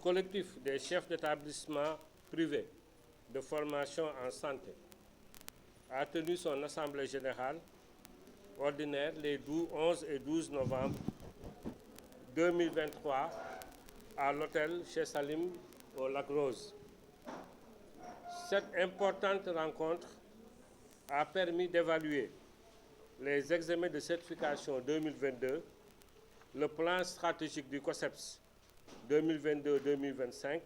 collectif des chefs d'établissement privés de formation en santé a tenu son assemblée générale ordinaire les 11 et 12 novembre 2023 à l'hôtel chez Salim au Lac Rose. Cette importante rencontre a permis d'évaluer les examens de certification 2022, le plan stratégique du COSEPS 2022-2025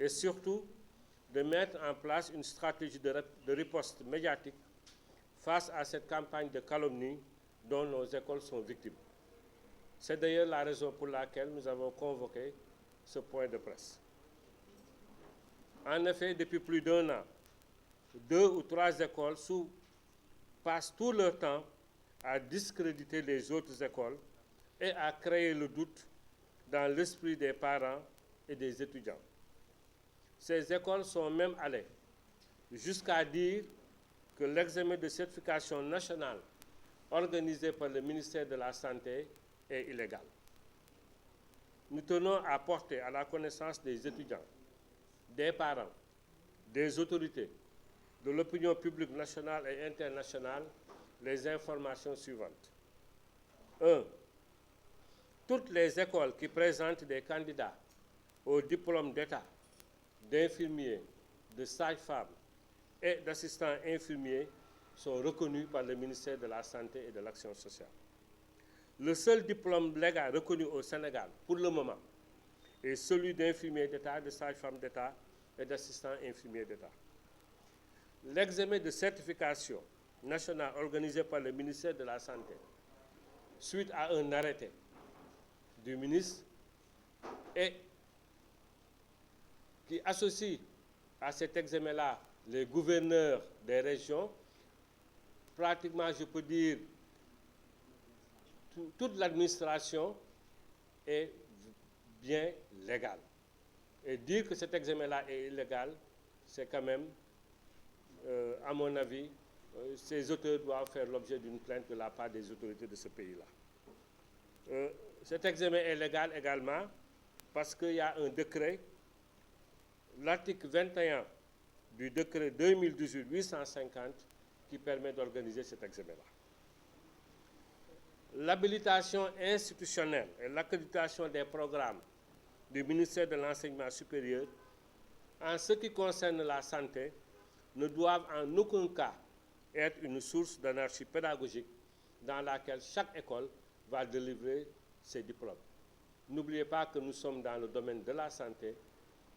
et surtout de mettre en place une stratégie de riposte médiatique face à cette campagne de calomnie dont nos écoles sont victimes. C'est d'ailleurs la raison pour laquelle nous avons convoqué ce point de presse. En effet, depuis plus d'1 an, 2 ou 3 écoles passent tout leur temps à discréditer les autres écoles et à créer le doute dans l'esprit des parents et des étudiants. Ces écoles sont même allées jusqu'à dire que l'examen de certification nationale organisé par le ministère de la Santé est illégal. Nous tenons à porter à la connaissance des étudiants, des parents, des autorités, de l'opinion publique nationale et internationale les informations suivantes. 1. Toutes les écoles qui présentent des candidats au diplôme d'État, d'infirmiers, de sages-femmes et d'assistants infirmiers sont reconnues par le ministère de la Santé et de l'Action sociale. Le seul diplôme légal reconnu au Sénégal, pour le moment, est celui d'infirmier d'État, de sage-femme d'État et d'assistant infirmier d'État. L'examen de certification nationale organisé par le ministère de la Santé, suite à un arrêté du ministre et qui associe à cet examen-là les gouverneurs des régions, pratiquement, je peux dire, toute l'administration est bien légale. Et dire que cet examen-là est illégal, c'est quand même, à mon avis, ces auteurs doivent faire l'objet d'une plainte de la part des autorités de ce pays-là. Cet examen est légal également parce qu'il y a un décret, l'article 21 du décret 2018-850 qui permet d'organiser cet examen-là. L'habilitation institutionnelle et l'accréditation des programmes du ministère de l'Enseignement supérieur en ce qui concerne la santé ne doivent en aucun cas être une source d'anarchie pédagogique dans laquelle chaque école va délivrer ses diplômes. N'oubliez pas que nous sommes dans le domaine de la santé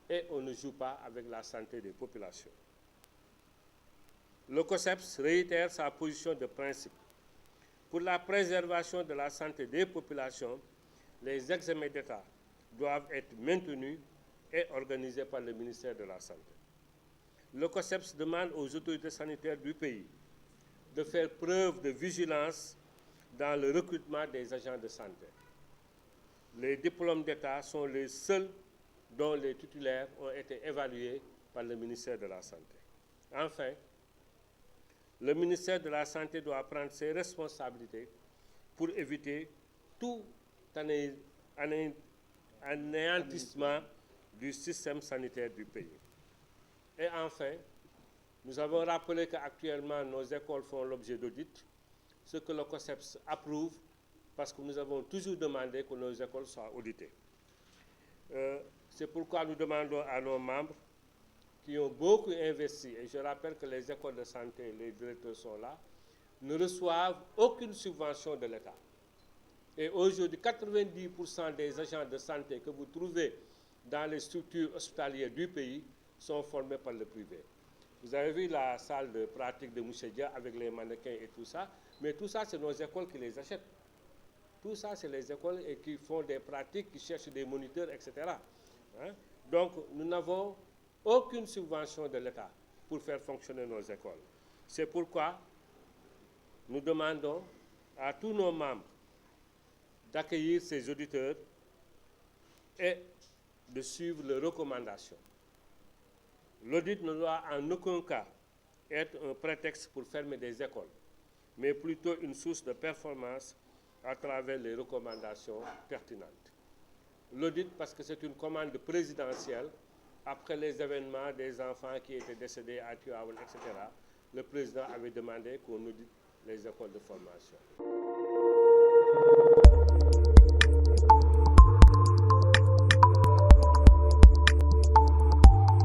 et on ne joue pas avec la santé des populations. Le COSEPS réitère sa position de principe. Pour la préservation de la santé des populations, les examens d'État doivent être maintenus et organisés par le ministère de la Santé. Le COSEPS demande aux autorités sanitaires du pays de faire preuve de vigilance dans le recrutement des agents de santé. Les diplômes d'État sont les seuls dont les titulaires ont été évalués par le ministère de la Santé. Enfin, le ministère de la Santé doit prendre ses responsabilités pour éviter tout anéantissement du système sanitaire du pays. Et enfin, nous avons rappelé qu'actuellement nos écoles font l'objet d'audit, ce que le COSEPS approuve parce que nous avons toujours demandé que nos écoles soient auditées. C'est pourquoi nous demandons à nos membres qui ont beaucoup investi, et je rappelle que les écoles de santé, les directeurs sont là, ne reçoivent aucune subvention de l'État. Et aujourd'hui, 90% des agents de santé que vous trouvez dans les structures hospitalières du pays sont formés par le privé. Vous avez vu la salle de pratique de Mouchedia avec les mannequins et tout ça, mais tout ça, c'est nos écoles qui les achètent. Tout ça, c'est les écoles qui font des pratiques, qui cherchent des moniteurs, etc. Hein? Donc, nous n'avons aucune subvention de l'État pour faire fonctionner nos écoles. C'est pourquoi nous demandons à tous nos membres d'accueillir ces auditeurs et de suivre leurs recommandations. L'audit ne doit en aucun cas être un prétexte pour fermer des écoles, mais plutôt une source de performance à travers les recommandations pertinentes. L'audit, parce que c'est une commande présidentielle, après les événements des enfants qui étaient décédés à Tivaouane, etc., le président avait demandé qu'on audite les écoles de formation.